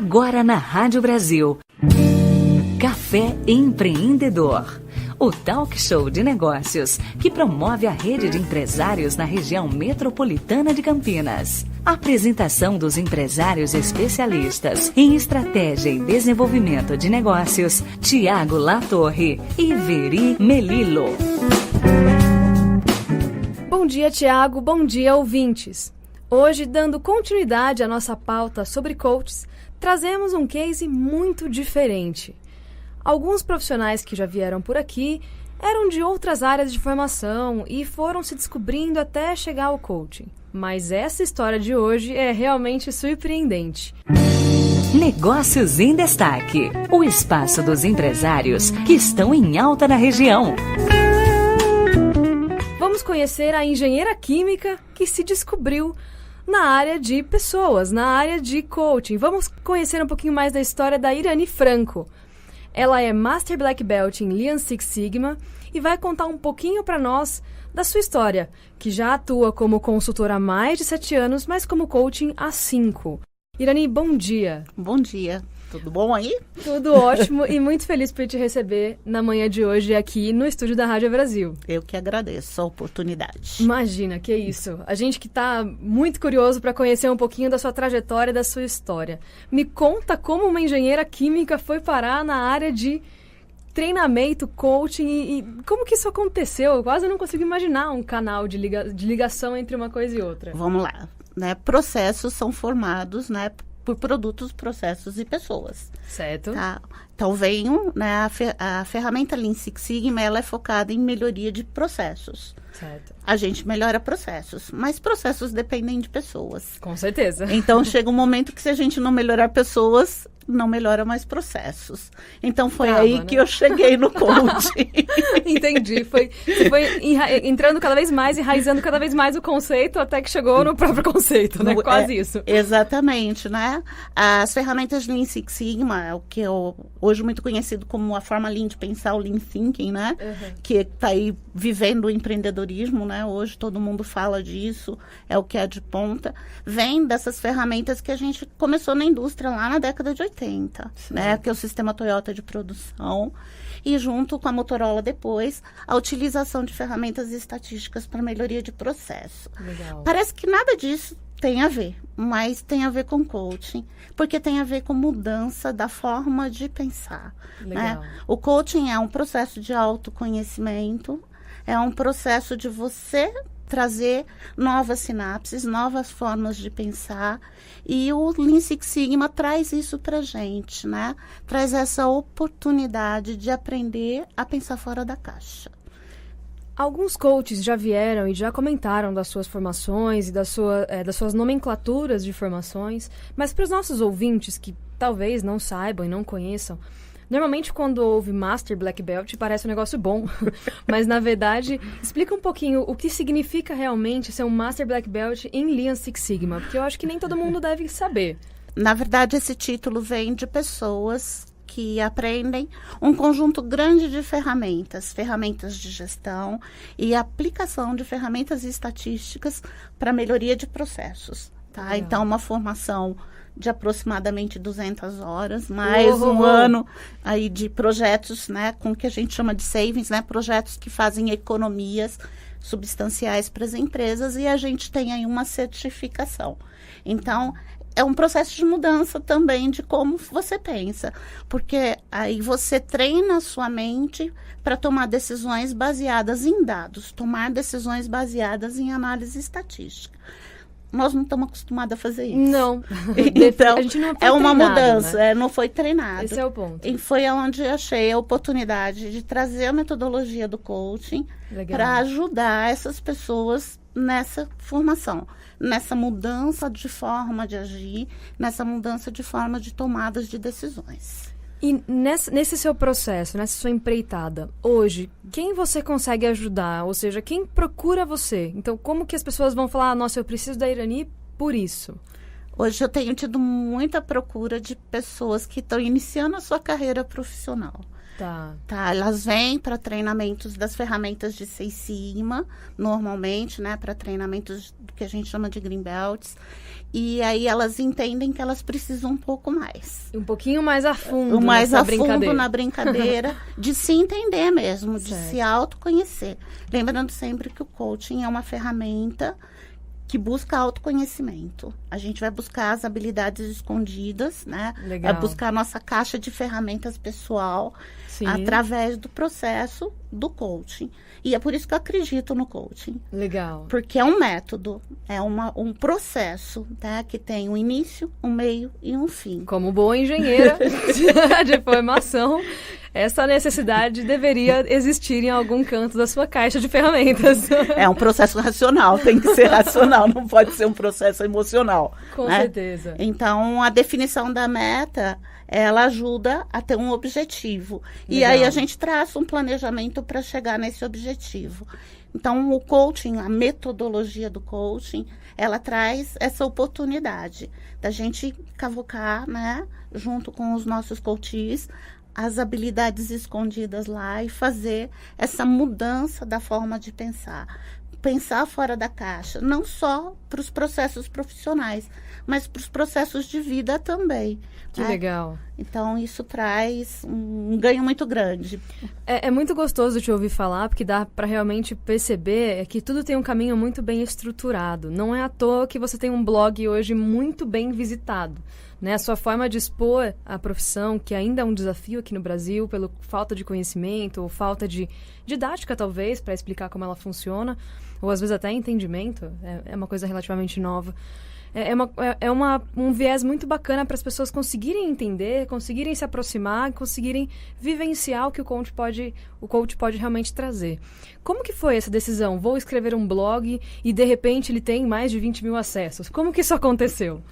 Agora na Rádio Brasil. Café Empreendedor. O talk show de negócios que promove a rede de empresários na região metropolitana de Campinas. Apresentação dos empresários especialistas em estratégia e desenvolvimento de negócios, Tiago Latorre e Veri Melilo. Bom dia, Tiago. Bom dia, ouvintes. Hoje, dando continuidade à nossa pauta sobre coaches, trazemos um case muito diferente. Alguns profissionais que já vieram por aqui eram de outras áreas de formação e foram se descobrindo até chegar ao coaching. Mas essa história de hoje é realmente surpreendente. Negócios em Destaque. O espaço dos empresários que estão em alta na região. Vamos conhecer a engenheira química que se descobriu na área de pessoas, na área de coaching. Vamos conhecer um pouquinho mais da história da Irani Franco. Ela é Master Black Belt em Lean Six Sigma e vai contar um pouquinho para nós da sua história, que já atua como consultora há mais de 7 anos, mas como coaching há 5. Irani, bom dia. Bom dia. Tudo bom aí? Tudo ótimo e muito feliz por te receber na manhã de hoje aqui no estúdio da Rádio Brasil. Eu que agradeço a oportunidade. Imagina, que isso. A gente que está muito curioso para conhecer um pouquinho da sua trajetória e da sua história. Me conta como uma engenheira química foi parar na área de treinamento, coaching e como que isso aconteceu? Eu quase não consigo imaginar um canal de ligação entre uma coisa e outra. Vamos lá. Processos são formados, por produtos, processos e pessoas. Certo. Tá? Então, a ferramenta Lean Six Sigma, ela é focada em melhoria de processos. Certo. A gente melhora processos, mas processos dependem de pessoas. Com certeza. Então, chega um momento que se a gente não melhorar pessoas, não melhora mais processos. Então, foi aí que eu cheguei no coaching. Entendi. Você foi entrando cada vez mais, enraizando cada vez mais o conceito, até que chegou no próprio conceito, né? Quase isso. Exatamente, As ferramentas Lean Six Sigma, é o que hoje muito conhecido como a forma Lean de pensar, o Lean Thinking, Uhum. Que está aí vivendo o empreendedorismo, Hoje todo mundo fala disso, é o que é de ponta. Vem dessas ferramentas que a gente começou na indústria lá na década de 80, que é o sistema Toyota de produção. E junto com a Motorola depois, a utilização de ferramentas estatísticas para melhoria de processo. Legal. Parece que nada disso tem a ver, mas tem a ver com coaching, porque tem a ver com mudança da forma de pensar. Legal. O coaching é um processo de autoconhecimento, é um processo de você trazer novas sinapses, novas formas de pensar, e o Lean Six Sigma traz isso para a gente, Traz essa oportunidade de aprender a pensar fora da caixa. Alguns coaches já vieram e já comentaram das suas formações e das suas nomenclaturas de formações, mas para os nossos ouvintes que talvez não saibam e não conheçam, normalmente quando ouve Master Black Belt parece um negócio bom, mas na verdade, explica um pouquinho o que significa realmente ser um Master Black Belt em Lean Six Sigma, porque eu acho que nem todo mundo deve saber. Na verdade, esse título vem de pessoas que aprendem um conjunto grande de ferramentas de gestão e aplicação de ferramentas estatísticas para melhoria de processos, Então, uma formação de aproximadamente 200 horas, mais um ano aí de projetos, com o que a gente chama de savings, projetos que fazem economias substanciais para as empresas, e a gente tem aí uma certificação. Então, é um processo de mudança também de como você pensa, porque aí você treina a sua mente para tomar decisões baseadas em dados, tomar decisões baseadas em análise estatística. Nós não estamos acostumados a fazer isso. Não. Então, a gente não foi é uma treinado, mudança, não foi treinado. Esse é o ponto. E foi onde achei a oportunidade de trazer a metodologia do coaching para ajudar essas pessoas nessa formação, nessa mudança de forma de agir, nessa mudança de forma de tomadas de decisões. E nesse seu processo, nessa sua empreitada, hoje, quem você consegue ajudar? Ou seja, quem procura você? Então, como que as pessoas vão falar, nossa, eu preciso da Irani por isso? Hoje eu tenho tido muita procura de pessoas que estão iniciando a sua carreira profissional. Tá, elas vêm para treinamentos das ferramentas de Seis Sigma, normalmente, né, para treinamentos do que a gente chama de Green Belts. E aí elas entendem que elas precisam um pouco mais. Um pouquinho mais a fundo na brincadeira, de se entender mesmo, de se autoconhecer. Lembrando sempre que o coaching é uma ferramenta que busca autoconhecimento. A gente vai buscar as habilidades escondidas, né? Legal. Vai buscar a nossa caixa de ferramentas pessoal através do processo do coaching. E é por isso que eu acredito no coaching. Legal. Porque é um método, é um processo, né? Que tem um início, um meio e um fim. Como boa engenheira de formação, essa necessidade deveria existir em algum canto da sua caixa de ferramentas. É um processo racional, tem que ser racional, não pode ser um processo emocional. Com né? certeza. Então, a definição da meta, ela ajuda a ter um objetivo. Legal. E aí a gente traça um planejamento para chegar nesse objetivo. Então, o coaching, a metodologia do coaching, ela traz essa oportunidade da gente cavocar, né, junto com os nossos coaches, as habilidades escondidas lá e fazer essa mudança da forma de pensar. Pensar fora da caixa, não só para os processos profissionais, mas para os processos de vida também. Que legal. Então, isso traz um ganho muito grande. É muito gostoso te ouvir falar, porque dá para realmente perceber que tudo tem um caminho muito bem estruturado. Não é à toa que você tem um blog hoje muito bem visitado. Né? A sua forma de expor a profissão, que ainda é um desafio aqui no Brasil, pela falta de conhecimento, ou falta de didática, talvez, para explicar como ela funciona, ou às vezes até entendimento, é uma coisa relativamente nova. Um viés muito bacana para as pessoas conseguirem entender, conseguirem se aproximar, conseguirem vivenciar o que o coach pode realmente trazer. Como que foi essa decisão? Vou escrever um blog e, de repente, ele tem mais de 20 mil acessos. Como que isso aconteceu?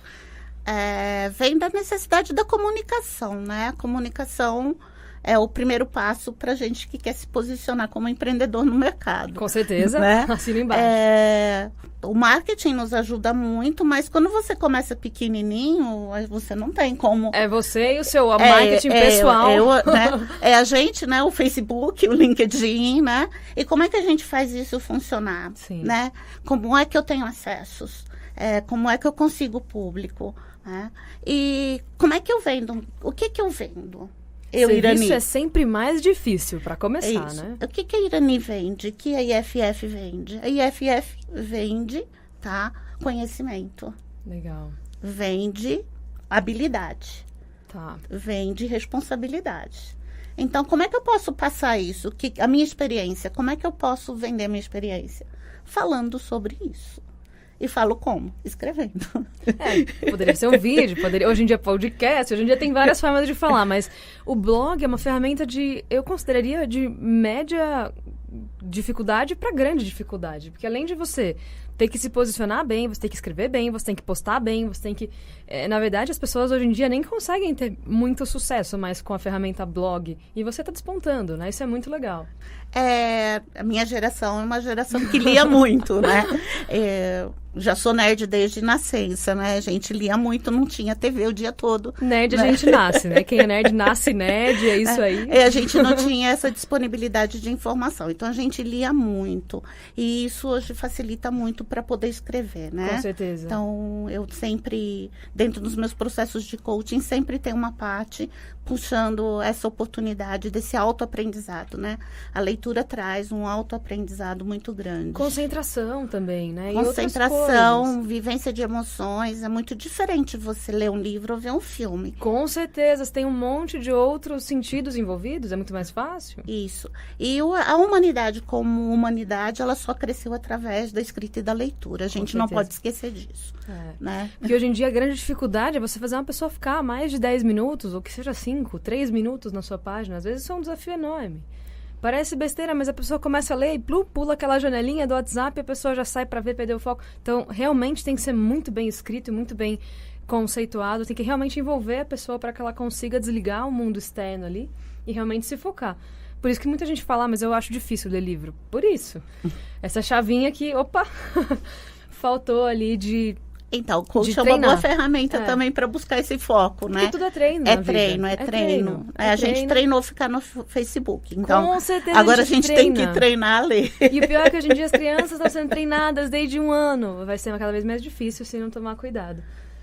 Vem da necessidade da comunicação, né? A comunicação é o primeiro passo para a gente que quer se posicionar como empreendedor no mercado. Com certeza, né? Assina embaixo. O marketing nos ajuda muito, mas quando você começa pequenininho, você não tem como... É você e o seu marketing pessoal. Né? É a gente, né? O Facebook, o LinkedIn, né? E como é que a gente faz isso funcionar? Sim. Né? Como é que eu tenho acessos? Como é que eu consigo público? Né? E como é que eu vendo? O que eu vendo? Serviço é sempre mais difícil para começar, né? O que a Irani vende? O que a IFF vende? A IFF vende, tá? Conhecimento. Legal. Vende habilidade. Tá. Vende responsabilidade. Então, como é que eu posso passar isso? A minha experiência, como é que eu posso vender a minha experiência? Falando sobre isso. E falo como? Escrevendo. Poderia ser um vídeo, hoje em dia podcast, hoje em dia tem várias formas de falar, mas o blog é uma ferramenta eu consideraria de média dificuldade para grande dificuldade, porque além de você ter que se posicionar bem, você tem que escrever bem, você tem que postar bem, você tem que... na verdade, as pessoas hoje em dia nem conseguem ter muito sucesso mais com a ferramenta blog, e você está despontando, né? Isso é muito legal. A minha geração é uma geração que lia muito, né? Já sou nerd desde nascença, né? A gente lia muito, não tinha TV o dia todo. Nerd né? A gente nasce, né? Quem é nerd nasce nerd, é isso aí. A gente não tinha essa disponibilidade de informação, então a gente lia muito. E isso hoje facilita muito para poder escrever, né? Com certeza. Então, eu sempre, dentro dos meus processos de coaching, sempre tem uma parte puxando essa oportunidade desse autoaprendizado, né? A leitura traz um autoaprendizado muito grande. Concentração também, né? Concentração, vivência de emoções. É muito diferente você ler um livro ou ver um filme. Com certeza. Tem um monte de outros sentidos envolvidos. É muito mais fácil. Isso. E a humanidade como humanidade, ela só cresceu através da escrita e da leitura. A gente não pode esquecer disso. Né? Porque hoje em dia a grande dificuldade é você fazer uma pessoa ficar mais de 10 minutos, ou que seja 5, 3 minutos na sua página. Às vezes isso é um desafio enorme. Parece besteira, mas a pessoa começa a ler e pula aquela janelinha do WhatsApp e a pessoa já sai para ver, perder o foco. Então, realmente tem que ser muito bem escrito e muito bem conceituado. Tem que realmente envolver a pessoa para que ela consiga desligar o mundo externo ali e realmente se focar. Por isso que muita gente fala, mas eu acho difícil ler livro. Por isso. Essa chavinha que, faltou ali de Então, o coach é uma boa ferramenta também para buscar esse foco, né? Porque tudo é treino. É treino. A gente treinou ficar no Facebook. Então, com certeza, agora a gente tem que treinar a ler. E o pior é que hoje em dia as crianças estão sendo treinadas desde 1 ano. Vai ser cada vez mais difícil se não tomar cuidado.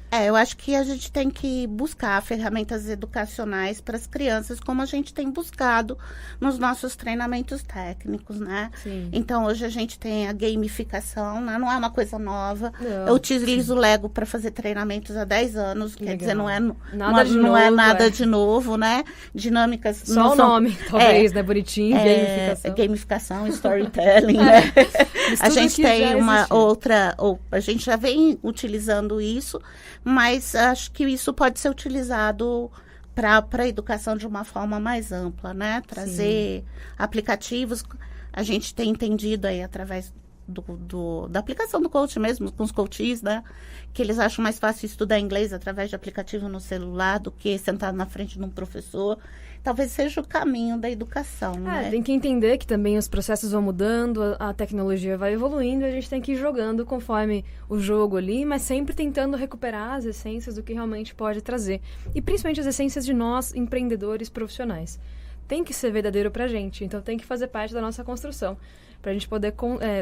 Eu acho que a gente tem que buscar ferramentas educacionais para as crianças, como a gente tem buscado nos nossos treinamentos técnicos, né? Sim. Então, hoje a gente tem a gamificação, né? Não é uma coisa nova. Não. Eu utilizo o Lego para fazer treinamentos há 10 anos, quer dizer, não é nada de novo, né? Dinâmicas... Só o nome, talvez, né? Bonitinho, gamificação, storytelling, né? A gente tem a gente já vem utilizando isso, mas acho que isso pode ser utilizado para a educação de uma forma mais ampla, né? Trazer aplicativos. A gente tem entendido aí através da aplicação do coach mesmo, com os coaches, né? Que eles acham mais fácil estudar inglês através de aplicativo no celular do que sentado na frente de um professor. Talvez seja o caminho da educação, né? Tem que entender que também os processos vão mudando, a tecnologia vai evoluindo, a gente tem que ir jogando conforme o jogo ali, mas sempre tentando recuperar as essências do que realmente pode trazer. E principalmente as essências de nós, empreendedores profissionais. Tem que ser verdadeiro pra gente, então tem que fazer parte da nossa construção. Pra gente poder,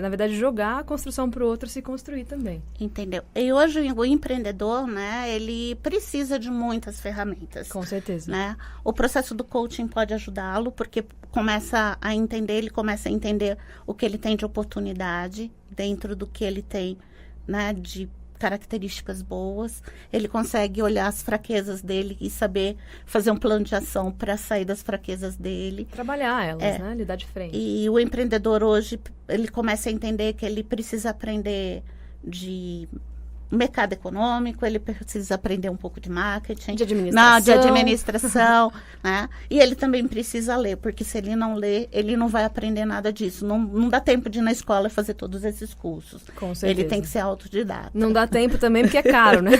na verdade, jogar a construção pro outro se construir também. Entendeu? E hoje o empreendedor, né, ele precisa de muitas ferramentas. Com certeza. Né? O processo do coaching pode ajudá-lo, porque ele começa a entender o que ele tem de oportunidade dentro do que ele tem, né, de características boas. Ele consegue olhar as fraquezas dele e saber fazer um plano de ação para sair das fraquezas dele. Trabalhar elas, né? Lidar de frente. E o empreendedor hoje, ele começa a entender que ele precisa aprender de mercado econômico, ele precisa aprender um pouco de marketing. De administração. Né? E ele também precisa ler, porque se ele não ler, ele não vai aprender nada disso. Não dá tempo de ir na escola fazer todos esses cursos. Com certeza. Ele tem que ser autodidata. Não dá tempo também porque é caro, né?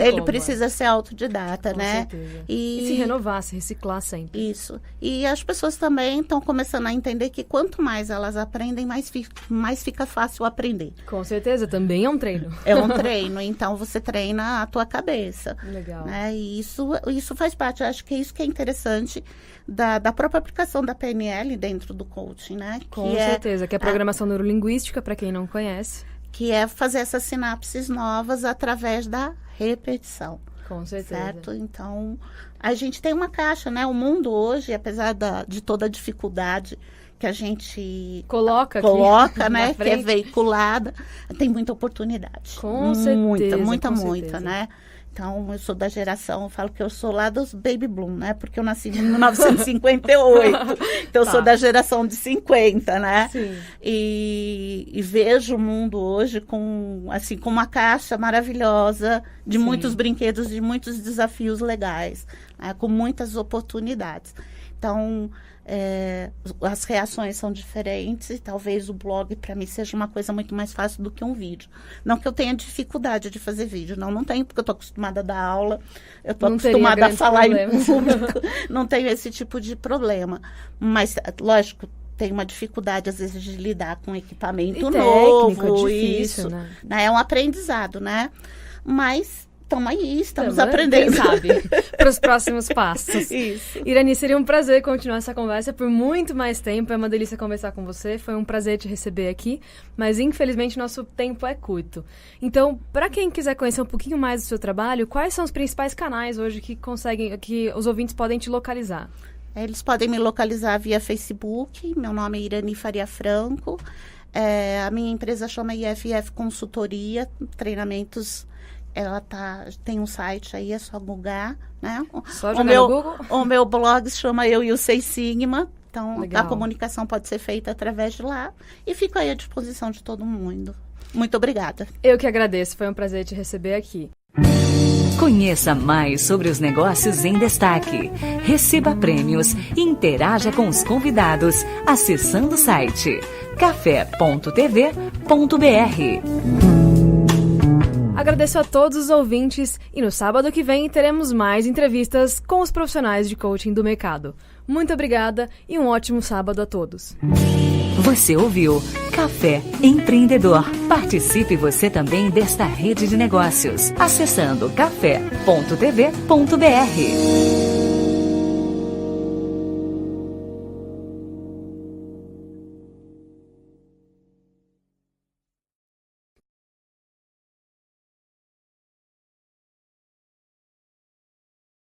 Ele precisa ser autodidata, com né? Certeza. E se renovar, se reciclar sempre. Isso. E as pessoas também estão começando a entender que quanto mais elas aprendem, mais fica fácil aprender. Com certeza, também é um treino. É um treino, então você treina a tua cabeça. Legal. Né? E isso faz parte, eu acho que é isso que é interessante da própria aplicação da PNL dentro do coaching, né? Com certeza, que é a programação neurolinguística, para quem não conhece. Que é fazer essas sinapses novas através da repetição. Com certeza. Certo? Então, a gente tem uma caixa, né? O mundo hoje, apesar de toda a dificuldade que a gente coloca né? Que é veiculada, tem muita oportunidade. Com certeza. Muita, né? Então, eu sou da geração, eu falo que eu sou lá dos Baby Boom, né? Porque eu nasci em 1958. Então, eu sou da geração de 50, né? Sim. E vejo o mundo hoje com uma caixa maravilhosa de muitos brinquedos, de muitos desafios legais, né? Com muitas oportunidades. Então, as reações são diferentes e talvez o blog para mim seja uma coisa muito mais fácil do que um vídeo. Não que eu tenha dificuldade de fazer vídeo, não tenho, porque eu estou acostumada a dar aula, eu estou acostumada a falar em público, não tenho esse tipo de problema. Mas, lógico, tem uma dificuldade, às vezes, de lidar com equipamento novo, difícil, isso, né? É um aprendizado, né? Mas estamos aprendendo. Quem sabe, para os próximos passos. Isso. Irani, seria um prazer continuar essa conversa por muito mais tempo. É uma delícia conversar com você. Foi um prazer te receber aqui, mas infelizmente nosso tempo é curto. Então, para quem quiser conhecer um pouquinho mais do seu trabalho, quais são os principais canais hoje que os ouvintes podem te localizar? Eles podem me localizar via Facebook. Meu nome é Irani Faria Franco. A minha empresa chama IFF Consultoria, treinamentos. Ela tem um site aí, é só googar, né? Só jogar no Google? O meu blog se chama Eu e o Seis Sigma. Então, legal. A comunicação pode ser feita através de lá. E fico aí à disposição de todo mundo. Muito obrigada. Eu que agradeço. Foi um prazer te receber aqui. Conheça mais sobre os negócios em destaque. Receba prêmios e interaja com os convidados acessando o site café.tv.br. Agradeço a todos os ouvintes e no sábado que vem teremos mais entrevistas com os profissionais de coaching do mercado. Muito obrigada e um ótimo sábado a todos. Você ouviu Café Empreendedor. Participe você também desta rede de negócios, acessando café.tv.br.